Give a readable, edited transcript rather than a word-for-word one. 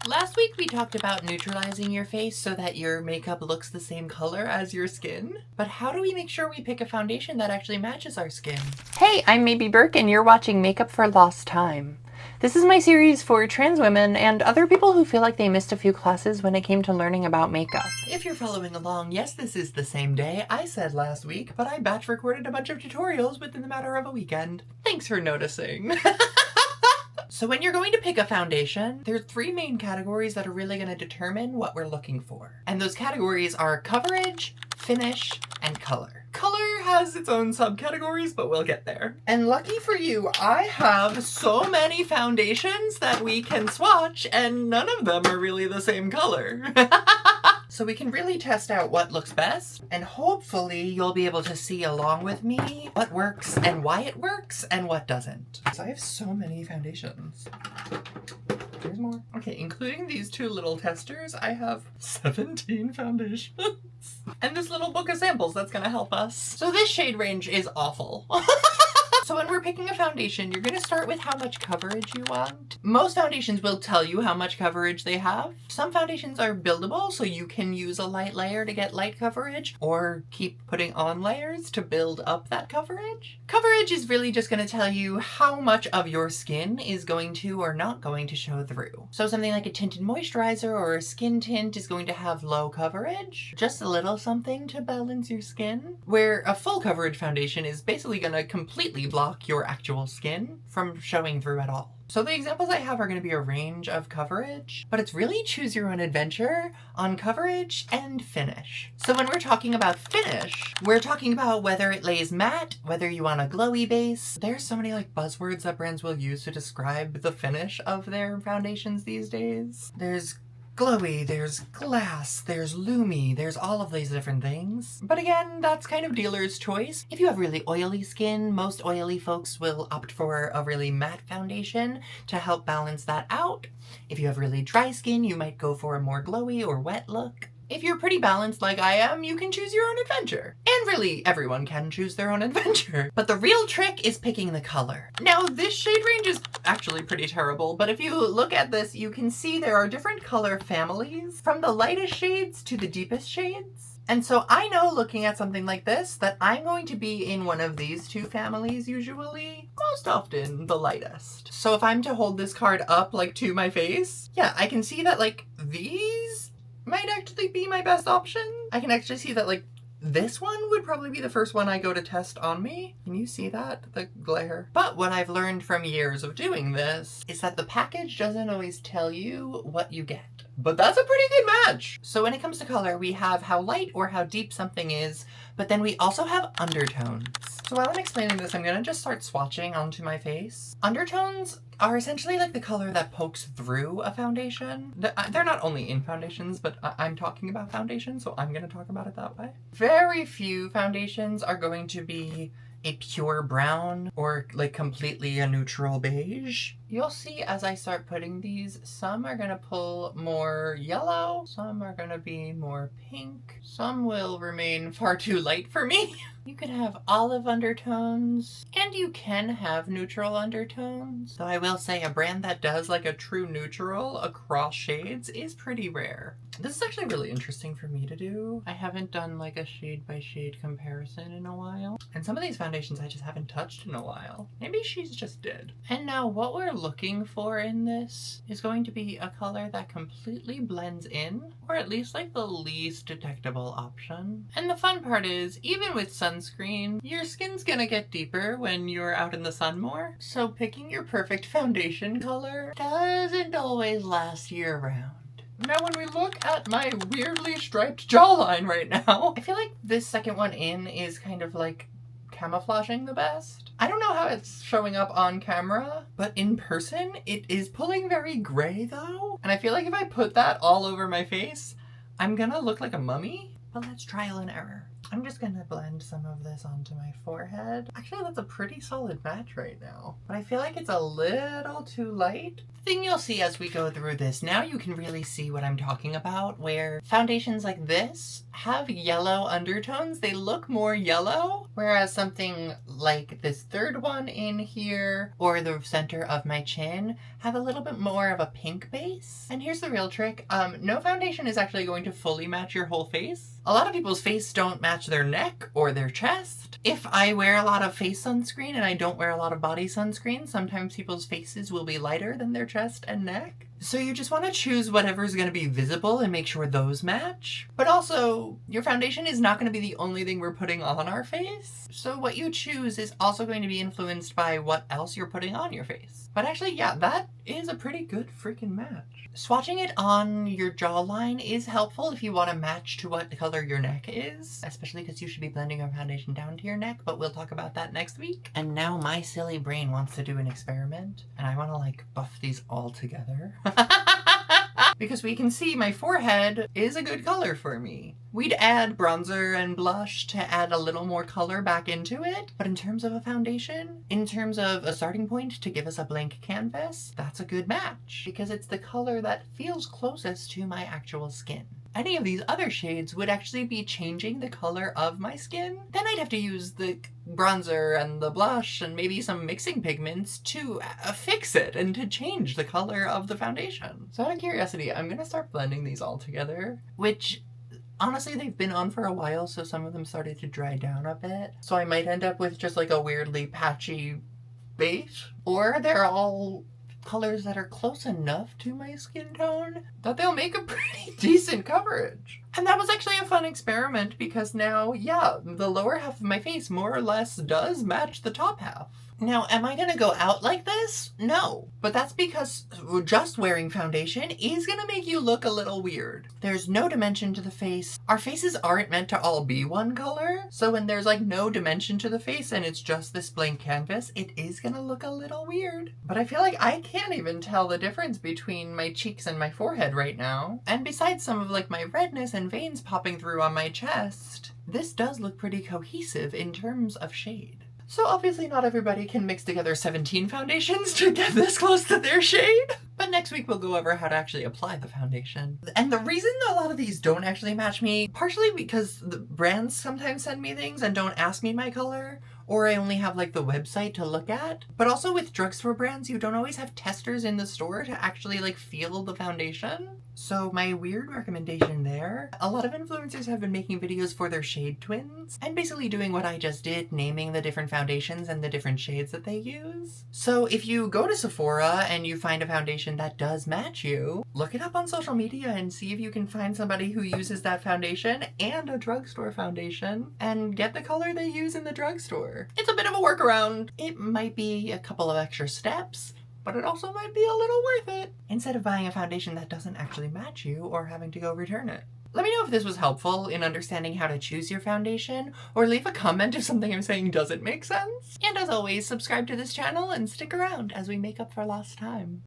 Last week we talked about neutralizing your face so that your makeup looks the same color as your skin. But how do we make sure we pick a foundation that actually matches our skin? Hey, I'm maybe Burke and you're watching Makeup for Lost Time. This is my series for trans women and other people who feel like they missed a few classes when it came to learning about makeup. If you're following along, yes, this is the same day I said last week, but I batch recorded a bunch of tutorials within the matter of a weekend. Thanks for noticing. So when you're going to pick a foundation, there are three main categories that are really going to determine what we're looking for. And those categories are coverage, finish, and color. Color has its own subcategories, but we'll get there. And lucky for you, I have so many foundations that we can swatch, and none of them are really the same color. So we can really test out what looks best, and hopefully you'll be able to see along with me what works and why it works and what doesn't. So I have so many foundations. There's more. Okay, including these two little testers, I have 17 foundations. And this little book of samples that's gonna help us. So this shade range is awful. So when we're picking a foundation, you're going to start with how much coverage you want. Most foundations will tell you how much coverage they have. Some foundations are buildable, so you can use a light layer to get light coverage, or keep putting on layers to build up that coverage. Coverage is really just going to tell you how much of your skin is going to or not going to show through. So something like a tinted moisturizer or a skin tint is going to have low coverage, just a little something to balance your skin, where a full coverage foundation is basically going to completely block your actual skin from showing through at all. So the examples I have are going to be a range of coverage, but it's really choose your own adventure on coverage and finish. So when we're talking about finish, we're talking about whether it lays matte, whether you want a glowy base. There's so many like buzzwords that brands will use to describe the finish of their foundations these days. There's glowy, there's glass, there's loomy, there's all of these different things. But again, that's kind of dealer's choice. If you have really oily skin, most oily folks will opt for a really matte foundation to help balance that out. If you have really dry skin, you might go for a more glowy or wet look. If you're pretty balanced like I am, you can choose your own adventure. And really, everyone can choose their own adventure. But the real trick is picking the color. Now, this shade range is actually pretty terrible, but if you look at this, you can see there are different color families, from the lightest shades to the deepest shades. And so I know, looking at something like this, that I'm going to be in one of these two families usually, most often the lightest. So if I'm to hold this card up like to my face, yeah, I can see that like these might actually be my best option. I can actually see that like this one would probably be the first one I go to test on me. Can you see that? The glare. But what I've learned from years of doing this is that the package doesn't always tell you what you get. But that's a pretty good match. So when it comes to color, we have how light or how deep something is, but then we also have undertones. So while I'm explaining this, I'm gonna just start swatching onto my face. Undertones are essentially like the color that pokes through a foundation. They're not only in foundations, but I'm talking about foundations, so I'm gonna talk about it that way. Very few foundations are going to be a pure brown or like completely a neutral beige. You'll see as I start putting these, some are gonna pull more yellow, some are gonna be more pink, some will remain far too light for me. You can have olive undertones, and you can have neutral undertones. Though I will say a brand that does like a true neutral across shades is pretty rare. This is actually really interesting for me to do. I haven't done like a shade by shade comparison in a while. And some of these foundations I just haven't touched in a while. Maybe she's just dead. And now what we're looking for in this is going to be a color that completely blends in, or at least like the least detectable option. And the fun part is, even with sunscreen, your skin's gonna get deeper when you're out in the sun more. So picking your perfect foundation color doesn't always last year round. Now when we look at my weirdly striped jawline right now, I feel like this second one in is kind of like camouflaging the best. I don't know how it's showing up on camera, but in person it is pulling very gray though. And I feel like if I put that all over my face, I'm gonna look like a mummy. But let's trial and error. I'm just gonna blend some of this onto my forehead. Actually, that's a pretty solid match right now, but I feel like it's a little too light. The thing you'll see as we go through this, now you can really see what I'm talking about, where foundations like this have yellow undertones. They look more yellow, whereas something like this third one in here, or the center of my chin, have a little bit more of a pink base. And here's the real trick. No foundation is actually going to fully match your whole face. A lot of people's face don't match their neck or their chest. If I wear a lot of face sunscreen and I don't wear a lot of body sunscreen, sometimes people's faces will be lighter than their chest and neck. So you just want to choose whatever's going to be visible and make sure those match. But also, your foundation is not going to be the only thing we're putting on our face. So what you choose is also going to be influenced by what else you're putting on your face. But actually, yeah, that is a pretty good freaking match. Swatching it on your jawline is helpful if you want to match to what color your neck is, especially because you should be blending your foundation down to your neck, but we'll talk about that next week. And now my silly brain wants to do an experiment, and I want to like buff these all together. Because we can see my forehead is a good color for me. We'd add bronzer and blush to add a little more color back into it, but in terms of a foundation, in terms of a starting point to give us a blank canvas, that's a good match because it's the color that feels closest to my actual skin. Any of these other shades would actually be changing the color of my skin. Then I'd have to use the bronzer and the blush and maybe some mixing pigments to fix it and to change the color of the foundation. So out of curiosity, I'm gonna start blending these all together, which honestly, they've been on for a while, so some of them started to dry down a bit. So I might end up with just like a weirdly patchy base, or they're all colors that are close enough to my skin tone that they'll make a pretty decent coverage. And that was actually a fun experiment because now, yeah, the lower half of my face more or less does match the top half. Now, am I gonna go out like this? No, but that's because just wearing foundation is gonna make you look a little weird. There's no dimension to the face. Our faces aren't meant to all be one color, so when there's like no dimension to the face and it's just this blank canvas, it is gonna look a little weird. But I feel like I can't even tell the difference between my cheeks and my forehead right now. And besides some of like my redness and veins popping through on my chest, this does look pretty cohesive in terms of shade. So obviously not everybody can mix together 17 foundations to get this close to their shade. But next week we'll go over how to actually apply the foundation. And the reason a lot of these don't actually match me, partially because the brands sometimes send me things and don't ask me my color, or I only have like the website to look at. But also with drugstore brands, you don't always have testers in the store to actually like feel the foundation. So my weird recommendation there, a lot of influencers have been making videos for their shade twins and basically doing what I just did, naming the different foundations and the different shades that they use. So if you go to Sephora and you find a foundation that does match you, look it up on social media and see if you can find somebody who uses that foundation and a drugstore foundation and get the color they use in the drugstore. It's a bit of a workaround. It might be a couple of extra steps, but it also might be a little worth it, instead of buying a foundation that doesn't actually match you or having to go return it. Let me know if this was helpful in understanding how to choose your foundation, or leave a comment if something I'm saying doesn't make sense. And as always, subscribe to this channel and stick around as we make up for lost time.